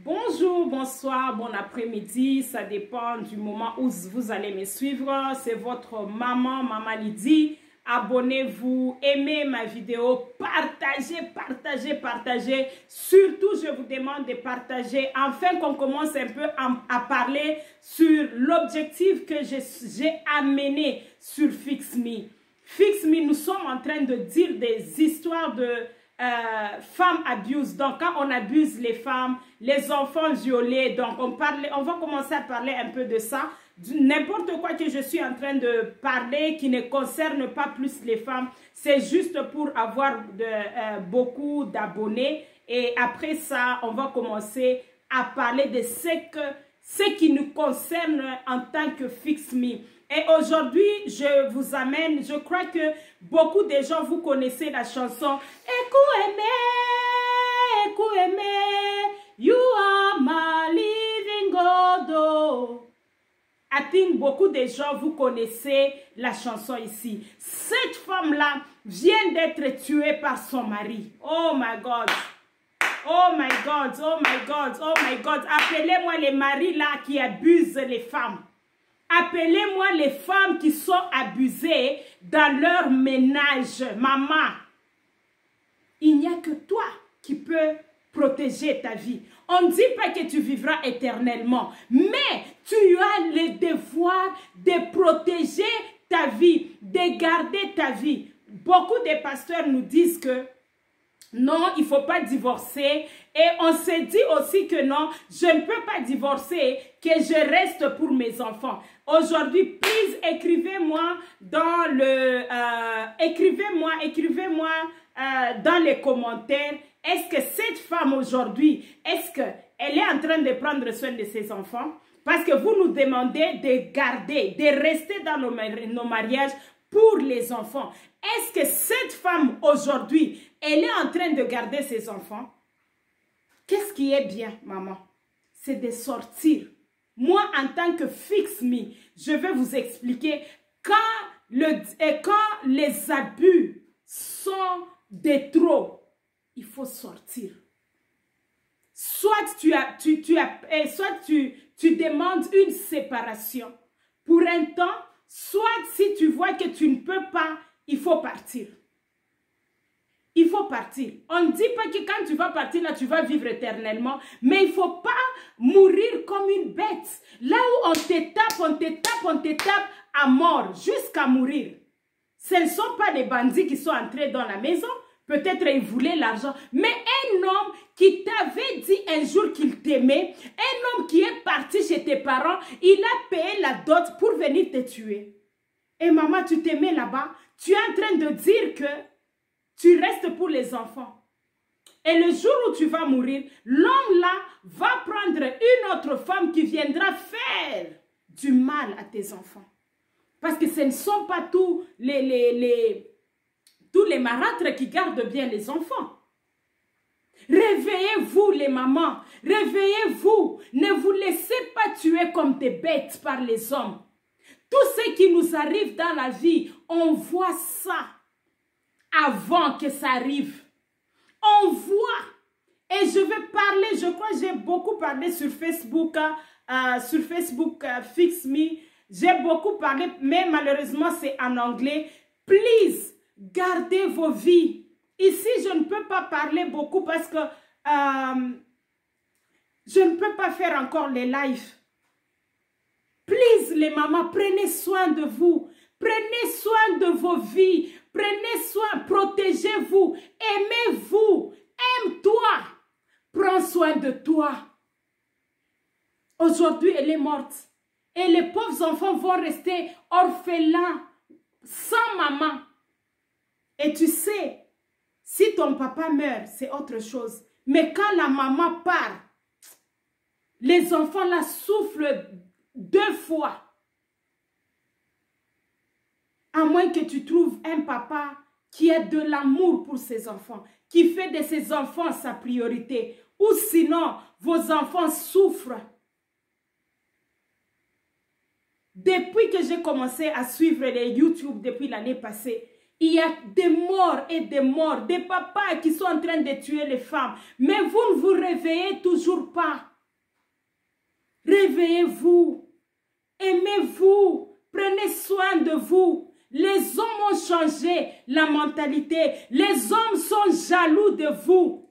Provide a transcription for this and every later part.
Bonjour, bonsoir, bon après-midi, ça dépend du moment où vous allez me suivre. C'est votre maman Lydie. Abonnez-vous, aimez ma vidéo, partagez. Surtout, je vous demande de partager afin qu'on commence un peu à parler sur l'objectif que j'ai amené sur Fix Me. Fix Me, nous sommes en train de dire des histoires de femmes abusées. Donc, quand on abuse les femmes, les enfants violés, donc on va commencer à parler un peu de ça. N'importe quoi que je suis en train de parler qui ne concerne pas plus les femmes, c'est juste pour avoir beaucoup d'abonnés. Et après ça, on va commencer à parler de ce qui nous concerne en tant que Fix Me. Et aujourd'hui, je vous amène, je crois que beaucoup de gens, vous connaissez la chanson Ekou aimé, you are my living God. I think beaucoup de gens, vous connaissez la chanson ici. Cette femme-là vient d'être tuée par son mari. Oh my God. Oh my God, oh my God, oh my God. Appelez-moi les maris là qui abusent les femmes. Appelez-moi les femmes qui sont abusées dans leur ménage. Maman, il n'y a que toi qui peux protéger ta vie. On ne dit pas que tu vivras éternellement, mais tu as le devoir de protéger ta vie, de garder ta vie. Beaucoup de pasteurs nous disent que non, il ne faut pas divorcer. Et on s'est dit aussi que non, je ne peux pas divorcer, que je reste pour mes enfants. Aujourd'hui, please, écrivez-moi dans dans les commentaires. Est-ce que cette femme aujourd'hui, est-ce qu'elle est en train de prendre soin de ses enfants? Parce que vous nous demandez de garder, de rester dans nos mariages pour les enfants. Est-ce que cette femme aujourd'hui, elle est en train de garder ses enfants? Qu'est-ce qui est bien, maman? C'est de sortir. Moi, en tant que Fix Me, je vais vous expliquer quand les abus sont de trop, il faut sortir. Soit tu demandes une séparation pour un temps, soit si tu vois que tu ne peux pas, il faut partir. Il faut partir. On ne dit pas que quand tu vas partir, là, tu vas vivre éternellement. Mais il ne faut pas mourir comme une bête. Là où on te tape à mort, jusqu'à mourir. Ce ne sont pas des bandits qui sont entrés dans la maison. Peut-être ils voulaient l'argent. Mais un homme qui t'avait dit un jour qu'il t'aimait, un homme qui est parti chez tes parents, il a payé la dot pour venir te tuer. Et maman, tu t'aimais là-bas. Tu es en train de dire que tu restes pour les enfants. Et le jour où tu vas mourir, l'homme là va prendre une autre femme qui viendra faire du mal à tes enfants. Parce que ce ne sont pas tous les marâtres qui gardent bien les enfants. Réveillez-vous les mamans. Réveillez-vous. Ne vous laissez pas tuer comme des bêtes par les hommes. Tout ce qui nous arrive dans la vie, on voit ça avant que ça arrive. On voit. Et je vais parler, je crois que j'ai beaucoup parlé sur Facebook, Fix Me. J'ai beaucoup parlé, mais malheureusement c'est en anglais. Please, gardez vos vies. Ici, je ne peux pas parler beaucoup parce que je ne peux pas faire encore les lives. Please, les mamans, prenez soin de vous. Prenez soin de vos vies. Prenez soin, protégez-vous. Aimez-vous. Aime-toi. Prends soin de toi. Aujourd'hui, elle est morte. Et les pauvres enfants vont rester orphelins, sans maman. Et tu sais, si ton papa meurt, c'est autre chose. Mais quand la maman part, les enfants la souffrent 2 fois. À moins que tu trouves un papa qui a de l'amour pour ses enfants, qui fait de ses enfants sa priorité. Ou sinon, vos enfants souffrent. Depuis que j'ai commencé à suivre les YouTube depuis l'année passée, il y a des morts et des morts, des papas qui sont en train de tuer les femmes. Mais vous ne vous réveillez toujours pas. Réveillez-vous. Aimez-vous. Prenez soin de vous. Les hommes ont changé la mentalité. Les hommes sont jaloux de vous.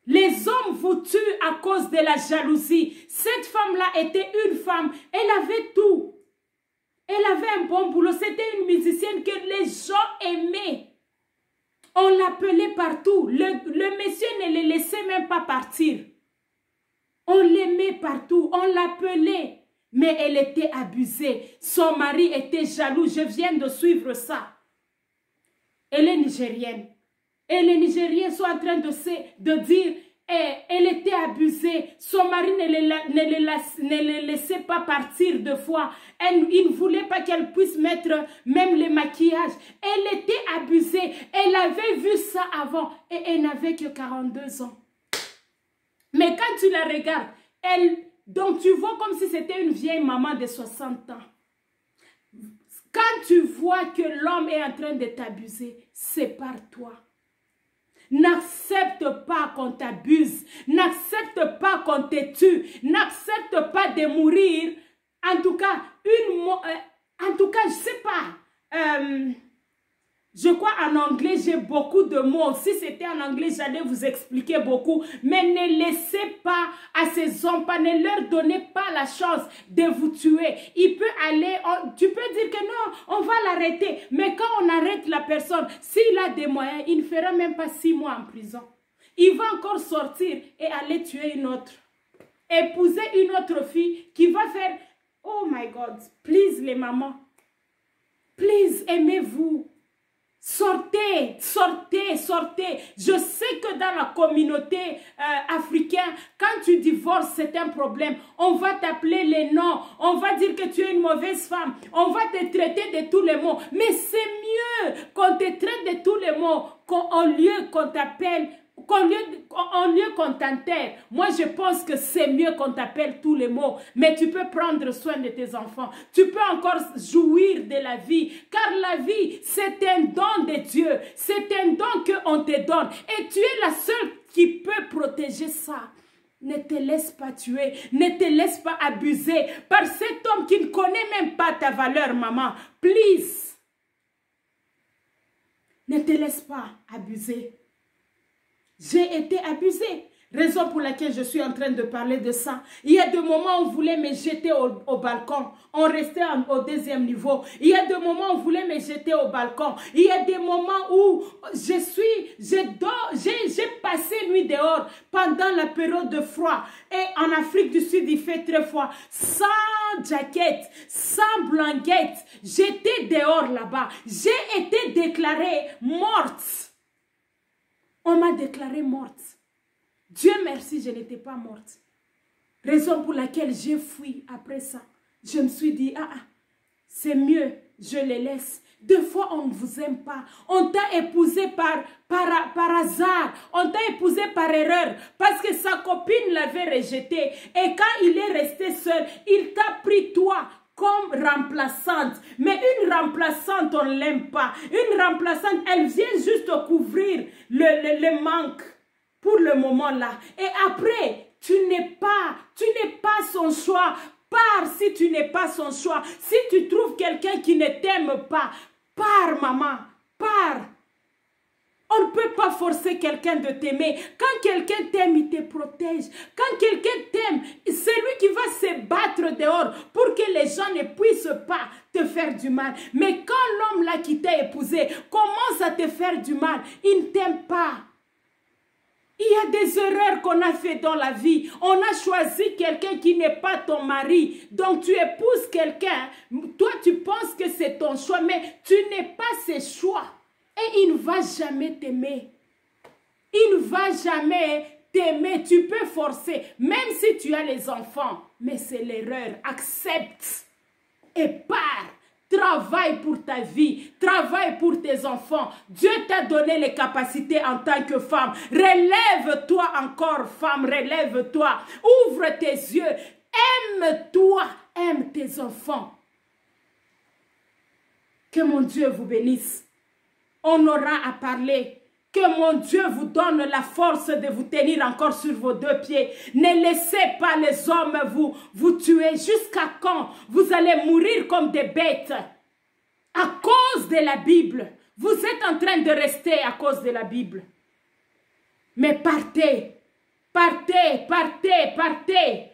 Les hommes vous tuent à cause de la jalousie. Cette femme-là était une femme. Elle avait tout. Elle avait un bon boulot. C'était une musicienne que les gens aimaient. On l'appelait partout. Le monsieur ne le laissait même pas partir. On l'aimait partout. On l'appelait. Mais elle était abusée. Son mari était jaloux. Je viens de suivre ça. Elle est nigérienne. Et les Nigériens sont en train de dire, elle était abusée. Son mari ne le laissait pas partir deux fois. Il ne voulait pas qu'elle puisse mettre même le maquillage. Elle était abusée. Elle avait vu ça avant. Et elle n'avait que 42 ans. Mais quand tu la regardes, donc tu vois comme si c'était une vieille maman de 60 ans. Quand tu vois que l'homme est en train de t'abuser, sépare-toi. N'accepte pas qu'on t'abuse. N'accepte pas qu'on te tue. N'accepte pas de mourir. En tout cas, je ne sais pas. Je crois en anglais, j'ai beaucoup de mots. Si c'était en anglais, j'allais vous expliquer beaucoup. Mais ne laissez pas à ces hommes, ne leur donnez pas la chance de vous tuer. Il peut aller, tu peux dire que non, on va l'arrêter. Mais quand on arrête la personne, s'il a des moyens, il ne fera même pas 6 mois en prison. Il va encore sortir et aller tuer une autre. Épouser une autre fille qui va faire... Oh my God, please les mamans. Please, aimez-vous. Sortez, sortez, sortez. Je sais que dans la communauté africaine, quand tu divorces, c'est un problème. On va t'appeler les noms. On va dire que tu es une mauvaise femme. On va te traiter de tous les mots. Mais c'est mieux qu'on te traite de tous les mots qu'au lieu qu'on t'appelle, au lieu qu'on t'enterre. Moi, je pense que c'est mieux qu'on t'appelle tous les mots. Mais tu peux prendre soin de tes enfants. Tu peux encore jouir de la vie. Car la vie, c'est un don de Dieu. C'est un don qu'on te donne. Et tu es la seule qui peut protéger ça. Ne te laisse pas tuer. Ne te laisse pas abuser par cet homme qui ne connaît même pas ta valeur, maman. Please. Ne te laisse pas abuser. J'ai été abusée. Raison pour laquelle je suis en train de parler de ça. Il y a des moments où on voulait me jeter au balcon. On restait au 2e niveau. Il y a des moments où on voulait me jeter au balcon. Il y a des moments où j'ai passé nuit dehors pendant la période de froid. Et en Afrique du Sud, il fait très froid. Sans jaquette, sans blanquette. J'étais dehors là-bas. J'ai été déclarée morte. On m'a déclarée morte. Dieu merci, je n'étais pas morte. Raison pour laquelle j'ai fui après ça. Je me suis dit, c'est mieux, je les laisse. Des fois, on ne vous aime pas. On t'a épousé par hasard. On t'a épousé par erreur. Parce que sa copine l'avait rejeté. Et quand il est resté seul, il t'a pris toi comme remplaçante. Mais une remplaçante, on ne l'aime pas. Une remplaçante, elle vient juste couvrir le manque pour le moment là. Et après, tu n'es pas son choix. Pars si tu n'es pas son choix. Si tu trouves quelqu'un qui ne t'aime pas, pars maman, pars. On ne peut pas forcer quelqu'un de t'aimer. Quand quelqu'un t'aime, il te protège. Quand quelqu'un t'aime, c'est lui qui va se battre dehors pour que les gens ne puissent pas te faire du mal. Mais quand l'homme là qui t'a épousé commence à te faire du mal, il ne t'aime pas. Il y a des erreurs qu'on a fait dans la vie. On a choisi quelqu'un qui n'est pas ton mari. Donc tu épouses quelqu'un. Toi, tu penses que c'est ton choix, mais tu n'es pas ses choix. Et il ne va jamais t'aimer. Il ne va jamais t'aimer. Tu peux forcer, même si tu as les enfants. Mais c'est l'erreur. Accepte et pars. Travaille pour ta vie, travaille pour tes enfants. Dieu t'a donné les capacités en tant que femme. Relève-toi encore, femme, relève-toi. Ouvre tes yeux. Aime-toi, aime tes enfants. Que mon Dieu vous bénisse. On aura à parler Que mon Dieu vous donne la force de vous tenir encore sur vos deux pieds. Ne laissez pas les hommes vous tuer. Jusqu'à quand vous allez mourir comme des bêtes à cause de la Bible? Vous êtes en train de rester à cause de la Bible. Mais partez, partez, partez, partez.